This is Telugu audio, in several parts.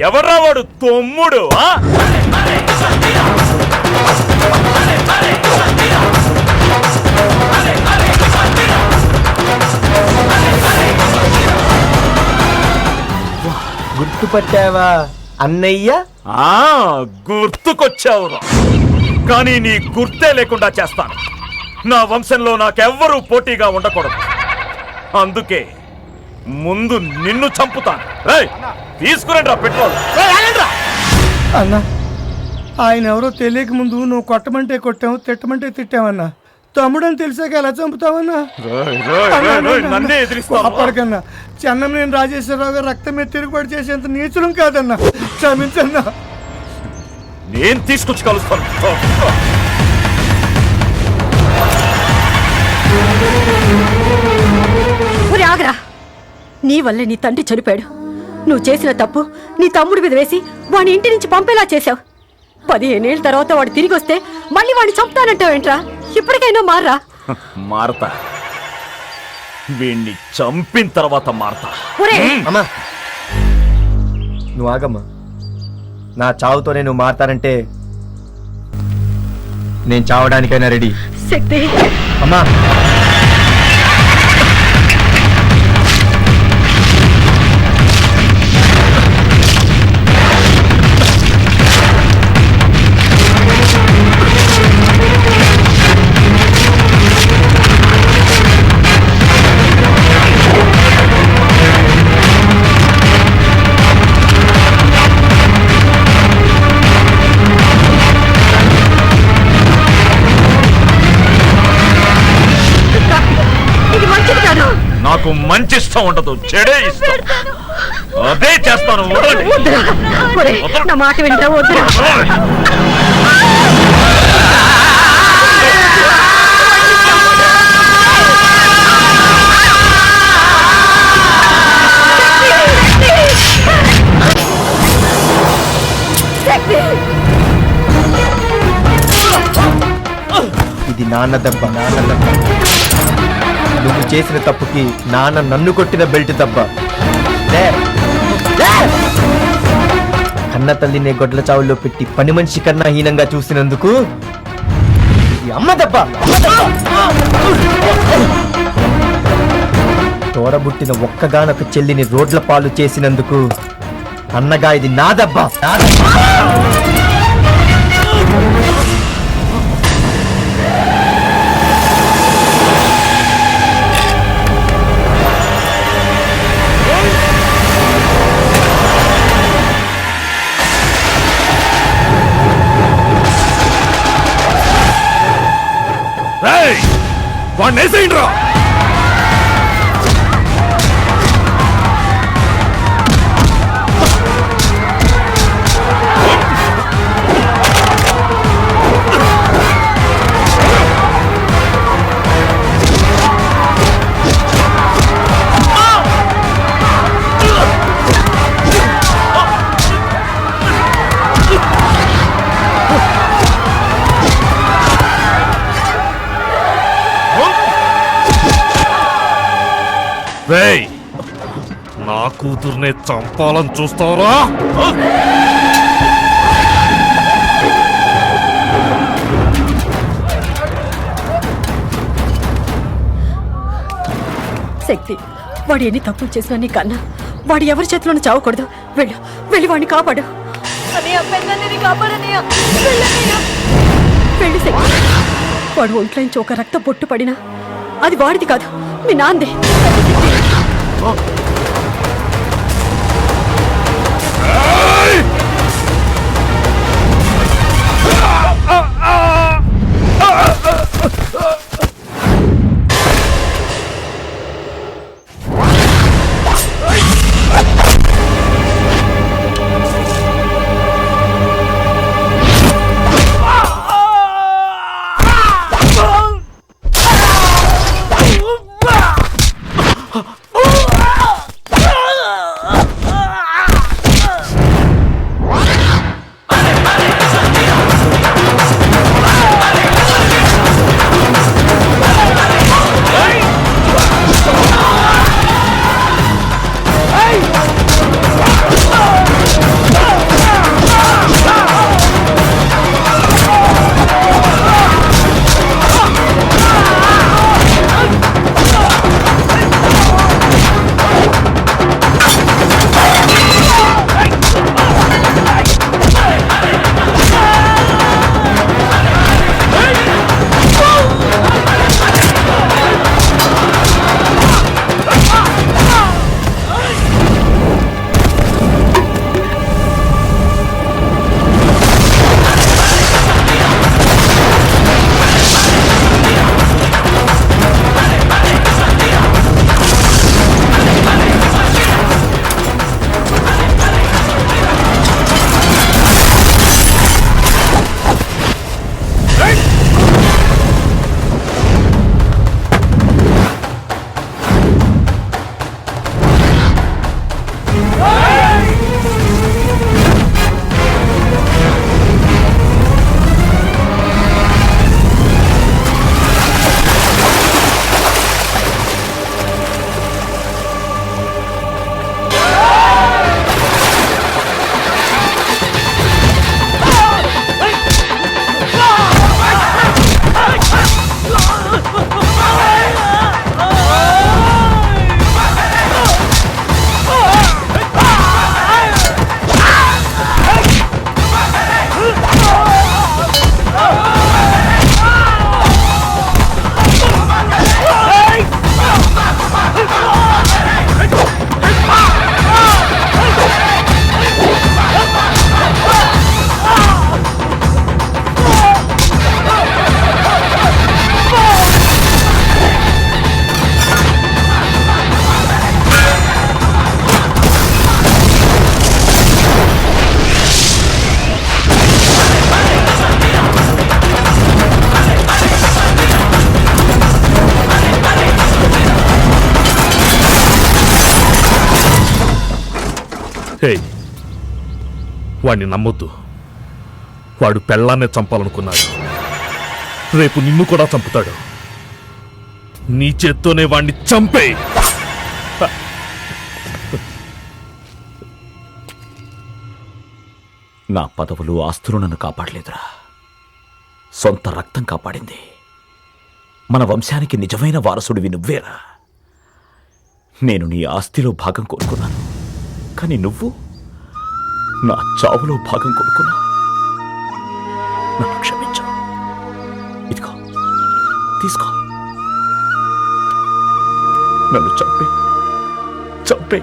ఎవర్రా వాడు తమ్ముడు? గుర్తుపట్టావా అన్నయ్య? గుర్తుకొచ్చావురా, కానీ నీ గుర్తే లేకుండా చేస్తాను. నా వంశంలో నాకెవ్వరూ పోటీగా ఉండకూడదు. అందుకే ముందు నిన్ను చంపుతాను. తీసుకురండి పెట్రోల్. అన్నా, ఆయన ఎవరో తెలియక ముందు నువ్వు కొట్టమంటే కొట్టావు, తిట్టమంటే తిట్టావన్నా. తమ్ముడని తెలిసాక ఎలా చంపుతావన్నా? నన్నే ఎదిరిస్తావు? అప్పటికన్నా చెన్నమనేని రాజేశ్వరరావు గారు రక్తం మీద తిరుగుబాటు చేసేంత నీచులం కాదన్నా, క్షమించన్నా. నేను తీసుకొచ్చి కలుస్తాను. ఆగరా, నీ వల్లే నీ తండ్రి చనిపోయాడు. నువ్వు చేసిన తప్పు నీ తమ్ముడి మీద వేసి వాడి ఇంటి నుంచి పంపేలా చేశావు. 15 ఏళ్ళ తర్వాత వాడు తిరిగి వస్తే మళ్ళీ వాడిని చంపుతానంటావేంట్రా? ఇప్పటికైనా మారరా. మారతా, వీణ్ణి చంపిన తర్వాత మారతా. అమ్మా నువ్వు ఆగమ్మా. నా చావుతోనే నువ్వు మారతానంటే నేను చావడానికైనా రెడీ. శక్తి అమ్మా నాకు మంచి ఇష్టం ఉండదు, చెడే ఇష్టం. అదే చేస్తాను. నా మాట వింటా వద్దురా. ఇది నాన్న దెబ్బ. నువ్వు చేసిన తప్పుకి నాన్న నన్ను కొట్టిన బెల్ట్ దెబ్బ. కన్న తల్లినే గొడ్ల చావుల్లో పెట్టి పని మనిషి కన్నా హీనంగా చూసినందుకు అమ్మ దెబ్బ. తోడబుట్టిన ఒక్కగానొక చెల్లిని రోడ్ల పాలు చేసినందుకు అన్నగా ఇది నా దెబ్బ. వాడిని వేసేయండి రా. నా కూతుర్నే చంపాలని చూస్తావరా? శక్తి, వాడు ఎన్ని తప్పులు చేసినా నీ కన్నా వాడు ఎవరి చేతిలోనూ చావకూడదు. వెళ్ళి వాడిని కాపాడు. వెళ్ళి శక్తి. వాడు ఒంట్లోంచి ఒక రక్త బొట్టు పడినా అది వాడిది కాదు, మీ నాందే. హే, వాణ్ణి నమ్మొద్దు. వాడు పెళ్ళాన్నే చంపాలనుకున్నాడు. రేపు నిన్ను కూడా చంపుతాడు. నీ చేత్తోనే వాణ్ణి చంపే. నా పదవులు ఆస్తులు నన్ను కాపాడలేదురా, సొంత రక్తం కాపాడింది. మన వంశానికి నిజమైన వారసుడివి నువ్వేరా. నేను నీ ఆస్తిలో భాగం కొనుక్కున్నాను, కానీ నువ్వు నా చావులో భాగం కొనుక్కున్నావు. నన్ను క్షమించు. ఇదిగో తీసుకో. నన్ను చంపే చంపే.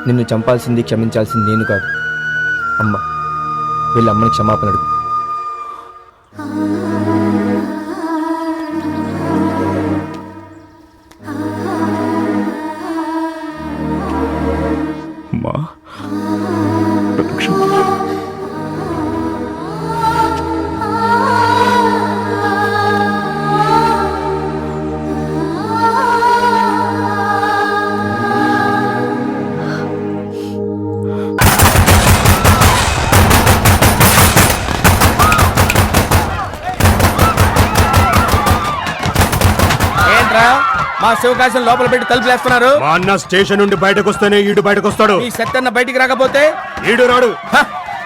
నిన్ను చంపాల్సింది, క్షమించాల్సింది నేను కాదు, అమ్మ. వీళ్ళ అమ్మని క్షమాపణ అడుగు. అమ్మా, నన్ను క్షమించు. మా శివకాశం లోపల పెట్టి తలుపులేస్తున్నారు. మా అన్న స్టేషన్ నుండి బయటకు వస్తేనే ఈడు బయటకు వస్తాడు. ఈ సత్యన్న బయటికి రాకపోతే ఈడు రాడు. హ!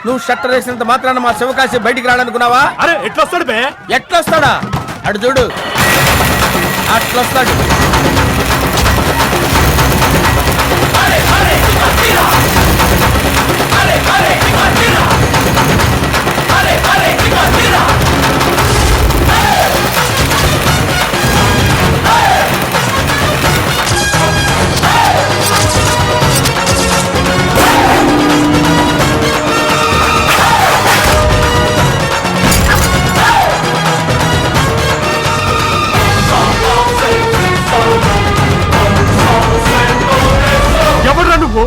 నువ్వు షట్టర్ వేసినంత మాత్రాన మా శివకాశి బయటికి రాడనుకున్నావా? అరే ఎట్లా వస్తాడు బే? ఎట్లొస్తాడా? అటు చూడు, అట్లొస్తాడు. ఎవడ్రా నువ్వు?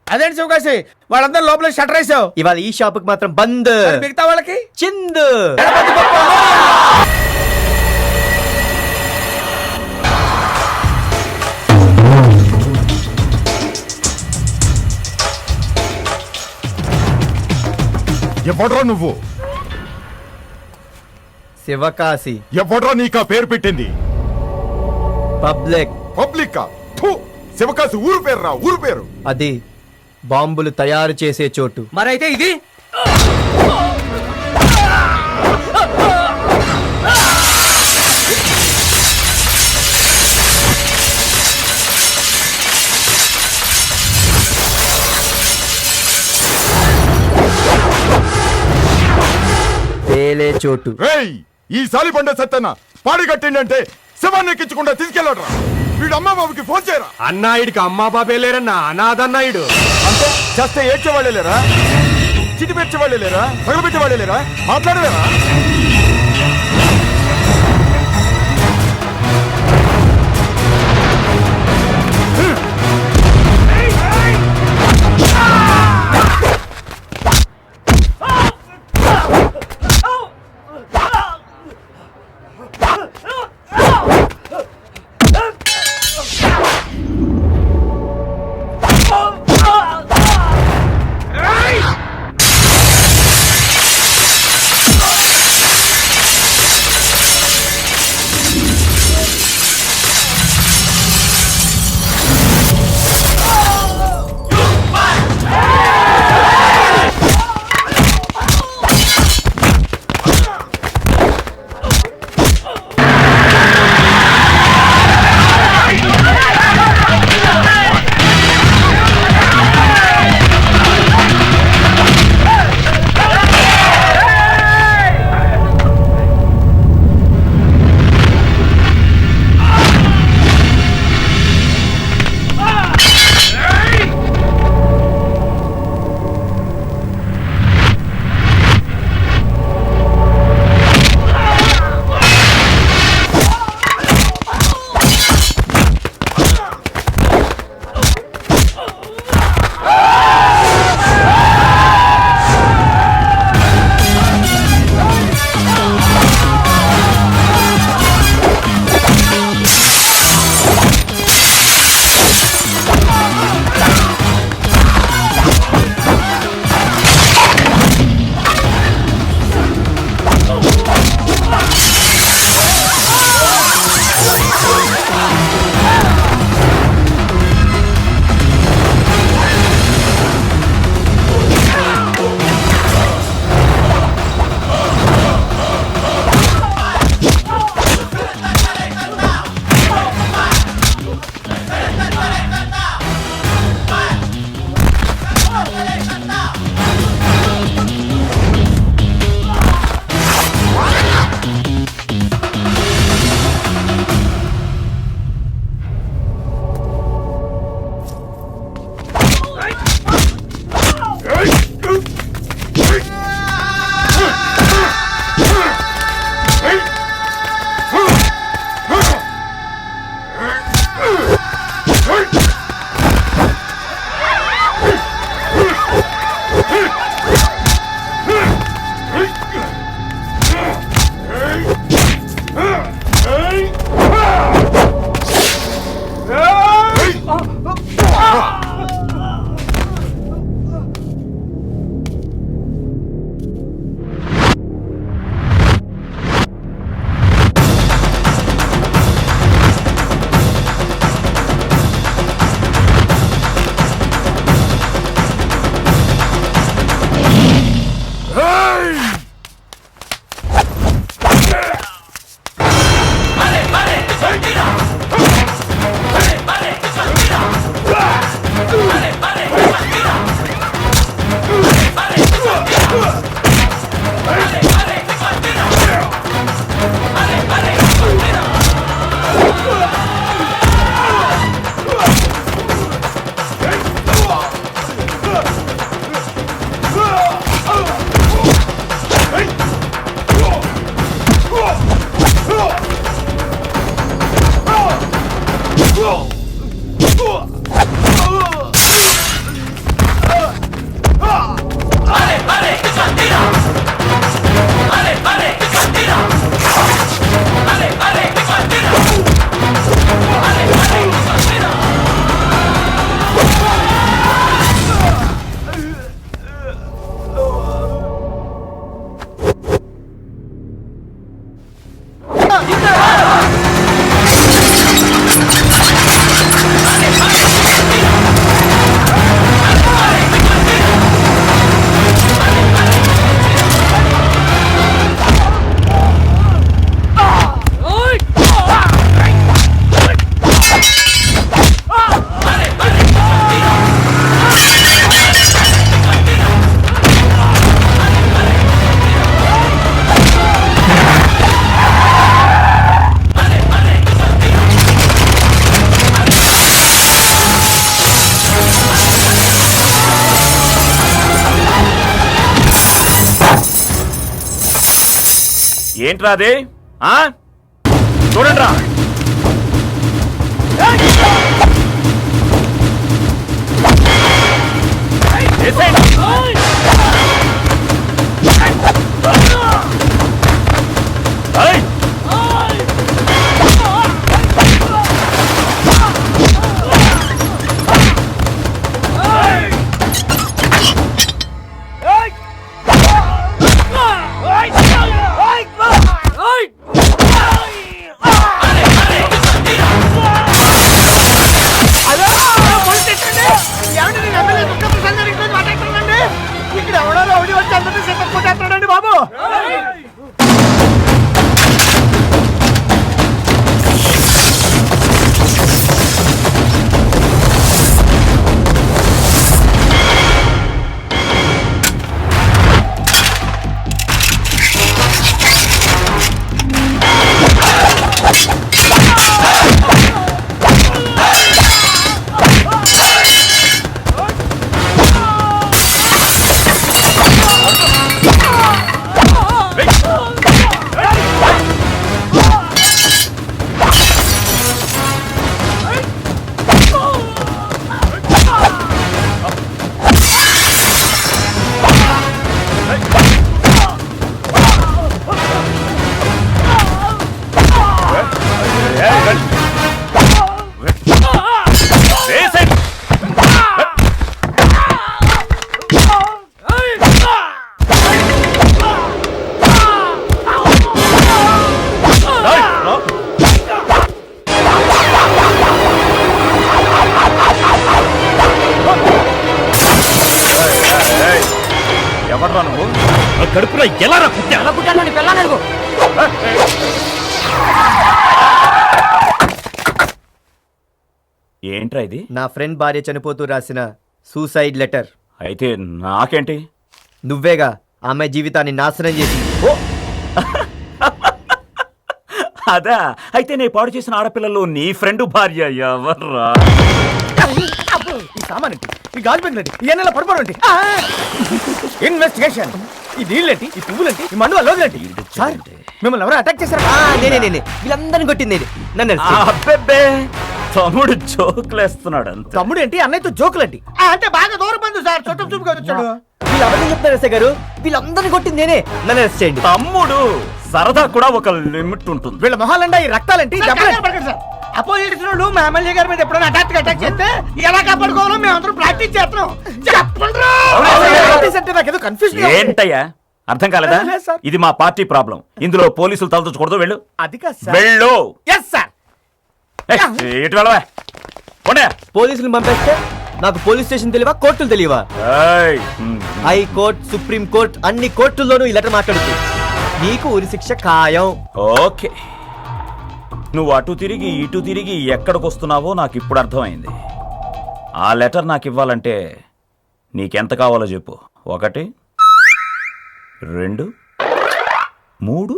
అదేంటి శివకాశి, వాళ్ళందరూ లోపల షట్టర్ వేసావు. ఇవాళ ఈ షాపుకి మాత్రం బంద్. మిగతా వాళ్ళకి చిందు. ఎవడ్రా నువ్వు? శివకాశి. ఎవడ్రా నీకా పేరు పెట్టింది? పబ్లిక్. పబ్లిక్ శివకాశి ఊరు పేరు రా, ఊరు పేరు. అది బాంబులు తయారు చేసే చోటు. మరైతే ఇది పేలే చోటు. రేయ్, ఈ సాలిబండ సత్తన్న పాడి కట్టిండంటే శవాన్ని ఎక్కించకుండా తీసుకెళ్ళడరా. వీడు అమ్మ బాబుకి ఫోన్ చేయరా. అన్నాయుడికి అమ్మా బాబే లేరన్నా, అనాథన్నాయుడు. అంటే చేస్తే ఏడ్చేవాళ్ళే లేరా? చిటి పెట్టేవాళ్ళే లేరా? తగలబెట్టేవాళ్ళే లేరా? మాట్లాడలేరా? ఏంట్రా అది చూడండి రా. ఇక్కడ ఎవడో రౌడీ వచ్చి అందరినీ సెటప్ కొట్టేస్తాడండి బాబు. ఎవర్రా నువ్వు? కడుపులో ఎలా పుట్టా? ఏంట్రా ఇది? నా ఫ్రెండ్ భార్య చనిపోతూ రాసిన సూసైడ్ లెటర్. అయితే నాకేంటి? నువ్వేగా ఆమె జీవితాన్ని నాశనం చేసి. అదా అయితే నేను పాడు చేసిన ఆడపిల్లలు నీ ఫ్రెండ్ భార్య ఎవర్రా? ఈ సామానేంటి, ఈ గాజు పెంకులేంటి, ఈ ఎన్నెల పడిపోవడం ఇన్వెస్టిగేషన్, ఈ నీళ్ళేంటి, ఈ పువ్వులేంటి, ఈ మండు అలోదేంటి? సార్ మిమ్మల్ని ఎవరో అటాక్ చేశారా? నేనే వీళ్ళందరినీ కొట్టింది నేనే. నన్ను అబ్బెబ్బే తమ్ముడు జోకులేస్తున్నాడు అంతే. తమ్ముడు ఏంటి, అన్నయ్యతో జోకులేంటి? అంటే బాగా దూరం బంధు సార్, చుట్టం చూపుగా వచ్చాడు. వీళ్ళు అబద్ధం చెప్తారు ఎస్ఐ గారు, వీళ్ళందరినీ కొట్టింది నేనే. నన్ను అరెస్ట్ చేయండి. తమ్ముడు సరదా కూడా ఒక లిమిట్ ఉంటుంది. వీళ్ళ మొహాలండి, ఈ రక్తాలేంటి? అపోజిషన్ వాళ్ళు మా ఎమ్మెల్యే గారి మీద ఎప్పుడైనా అటాక్ చేస్తే ఎలా కాపాడుకోవాలో మేమందరం ప్రాక్టీస్ చేస్తున్నాం. నాకేదో కన్ఫ్యూజన్. ఏంటయ్యా అర్థం కాలేదా? లేదు సార్. ఇది మా పార్టీ ప్రాబ్లం. ఇందులో పోలీసులు తలదూచకూడదు. వెళ్ళు అది కాదు సార్. వెళ్ళు. Yes sir. ఎటు వెళ్ళవా? పోలీసులు పంపేస్తే నాకు పోలీస్ స్టేషన్ తెలియవా, కోర్టులు తెలియవా? హైకోర్టు, సుప్రీం కోర్టు అన్ని కోర్టుల్లోనూ ఈ లెటర్ మాట్లాడుతుంది. నీకు ఉరి శిక్ష ఖాయం. ఓకే, నువ్వు అటు తిరిగి ఇటు తిరిగి ఎక్కడికి వస్తున్నావో నాకు ఇప్పుడు అర్థమైంది. ఆ లెటర్ నాకు ఇవ్వాలంటే నీకెంత కావాలో చెప్పు. 1 2 3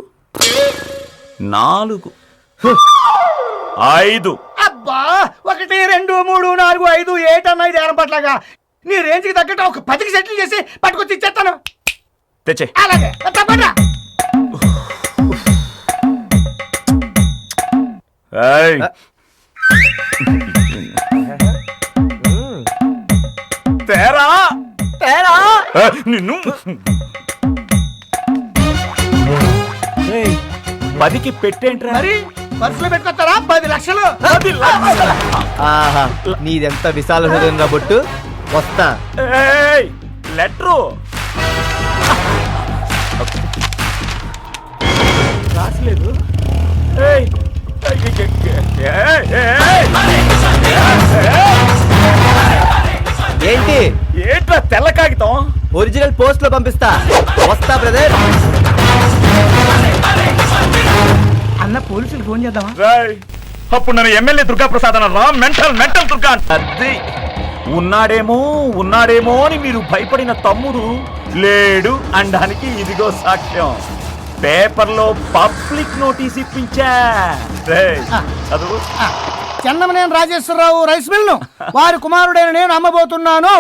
4 5. అబ్బా, 1 2 3 4 5 8 అన్న ఇది ఏర్పట్లాగా నీ రేంజ్కి తగ్గట్టు ఒక 10కి సెటిల్ చేసి పట్టుకొచ్చి ఇచ్చేస్తాను. తెచ్చే. అలాగే తప్పకుండా. తేరా నిన్ను 10కి పెట్టేంట్రా? మరి పర్సులో పెట్టుకొస్తారా? 10 లక్షలు. ఆహా, నీదెంత విశాల హృదయం కాబట్టు. వస్తా. లెటరు రాసలేదు. ఏంటి ఏంట్రా తెల్ల కాగితం? ఒరిజినల్ పోస్ట్ లో పంపిస్తా. వస్తా బ్రదర్. అన్న పోలీసులు ఫోన్ చేద్దామా? అప్పుడు నన్ను ఎమ్మెల్యే దుర్గా ప్రసాద్ అన్న రా. మెంటల్ దుర్గా అది ఉన్నాడేమో అని మీరు భయపడిన తమ్ముడు లేడు అనడానికి ఇదిగో సాక్ష్యం. పేపర్లో పబ్లిక్ నోటీస్ ఇప్పించా. చదువు. చెన్నమనేని రాజేశ్వరరావు రైస్ మిల్ను వారి కుమారుడైన నేను అమ్మబోతున్నాను.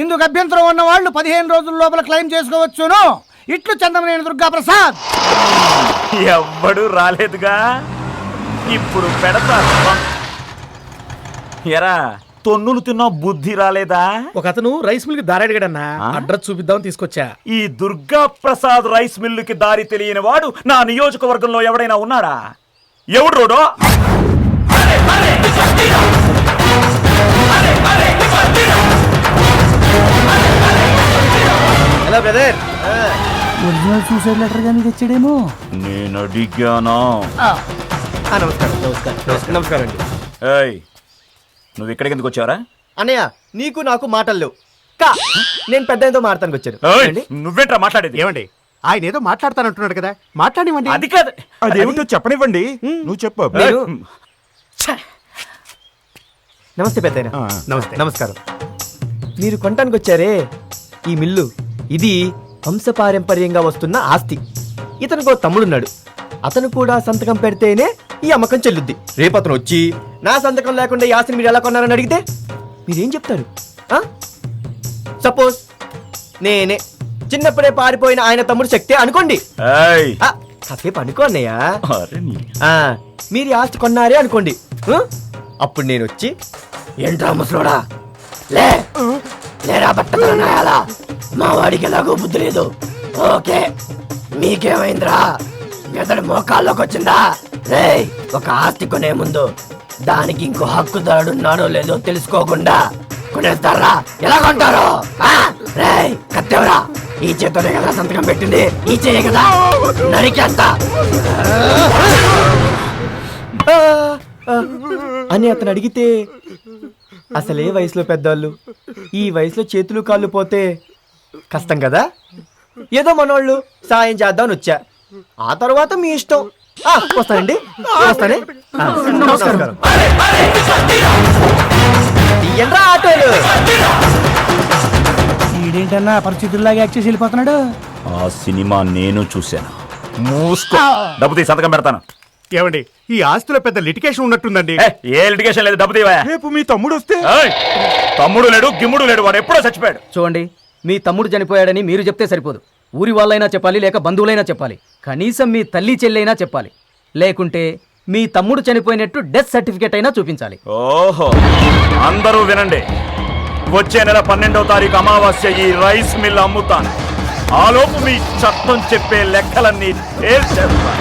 ఇందుకు అభ్యంతరం ఉన్న వాళ్ళు 15 రోజుల లోపల క్లెయిమ్ చేసుకోవచ్చును. ఇట్లు చందమనేని దుర్గా ప్రసాద్. ఎవ్వడు రాలేదుగా, ఇప్పుడు పెడతా. ఎరా తొన్నులు తిన్నా బుద్ధి రాలేదా? ఒక అతను రైస్ మిల్ కి దారి అడిగాడన్నా, అడ్రస్ చూపిద్దామని తీసుకొచ్చా. ఈ దుర్గా ప్రసాద్ రైస్ మిల్లుకి దారి తెలియని వాడు నా నియోజకవర్గంలో ఎవడైనా ఉన్నాడా? ఎవడు రోడో? Hello brother. Original suicide letter గానీ తెచ్చాడేమో. నేను అడిగానా? నమస్కారం నమస్కారం నమస్కారం అండి. ఏయ్, నువ్వు ఇక్కడికి ఎందుకు వచ్చావరా? అన్నయ్య నీకు నాకు మాటలు నేను పెద్ద మాట్లాడానికి వచ్చాను. ఏయ్, నువ్వేంట్రా మాట్లాడేది? ఏమండి ఆయన ఏదో మాట్లాడతానంటున్నాడు కదా, మాట్లాడివ్వండి. అది కాదు. అదేమిటో చెప్పనివ్వండి. నువ్వు చెప్పు. నేను- నమస్తే పెద్దయినా. నమస్తే. నమస్కారం. మీరు కొనటానికి వచ్చారే ఈ మిల్లు, ఇది వంశపారంపర్యంగా వస్తున్న ఆస్తి. ఇతనికి ఓ తమ్ముడున్నాడు, అతను కూడా సంతకం పెడితేనే ఈ అమ్మకం చెల్లుద్ది. రేపు అతను వచ్చి నా సంతకం లేకుండా ఈ ఆస్తిని మీరు ఎలా కొన్నారని అడిగితే మీరేం చెప్తారు? సపోజ్ నేనే చిన్నప్పుడే పారిపోయిన ఆయన తమ్ముడు శక్తి అనుకోండి. ఏయ్, కాసేపు అనుకో అన్నయ్య. అరే నీ మీరు ఈ ఆస్తి కొన్నారే అనుకోండి. అప్పుడు నేను వచ్చి ఏంట్రా ముసలోడా లేరా బట్టతలనాయాలా, మా వాడికి ఎలాగో బుద్ధి లేదు. ఓకే మీకేమైందిరా, మెదడు మోకాల్లోకి వచ్చిందా? రేయ్, ఒక ఆస్తి కొనే ముందు దానికి ఇంకో హక్కుదారుడున్నాడో లేదో తెలుసుకోకుండా కొనేస్తారా? ఎలా కొంటారు? రేయ్ కత్తెవరా, ఈ చేతోనే కదా సంతకం పెట్టింది, ఈ చేయ కదా నరికేస్తా అని అతను అడిగితే అసలే వయసులో పెద్దవాళ్ళు, ఈ వయసులో చేతులు కాళ్ళు పోతే కష్టం కదా. ఏదో మనోళ్ళు సాయం చేద్దామని వచ్చా, ఆ తర్వాత మీ ఇష్టం. వస్తానండి, వస్తానే. నమస్కారం. తీయండ్రా ఆటోలు. ఈడేంటన్నా పరిస్థితుల్లాగా యాక్ట్ చేసి వెళ్ళిపోతున్నాడు. ఆ సినిమా నేను చూశాను. మూసుకో, డబ్బు తీ, సంతకం పెడతాను. ఏమండి ఈ ఆస్తిలో పెద్ద లిటికేషన్ ఉన్నట్టుందండి. ఏ లిటిగేషన్ లేదు, డబ్బు తీవా. రేపు మీ తమ్ముడు వస్తే తమ్ముడు లేడు, గిమ్ముడు లేడు, వాడు ఎప్పుడో చచ్చిపోయాడు. చూడండి, మీ తమ్ముడు చనిపోయాడని మీరు చెప్తే సరిపోదు. ఊరి వాళ్ళైనా చెప్పాలి, లేక బంధువులైనా చెప్పాలి. కనీసం మీ తల్లి చెల్లైనా చెప్పాలి. లేకుంటే మీ తమ్ముడు చనిపోయినట్టు డెత్ సర్టిఫికేట్ అయినా చూపించాలి. ఓహో, అందరూ వినండి. వచ్చే నెల 12వ తారీఖు అమావాస్య ఈ రైస్ మిల్ అమ్ముతాను. ఆలోపు మీ చట్టం చెప్పే లెక్కలన్నీ తేల్చేస్తాను.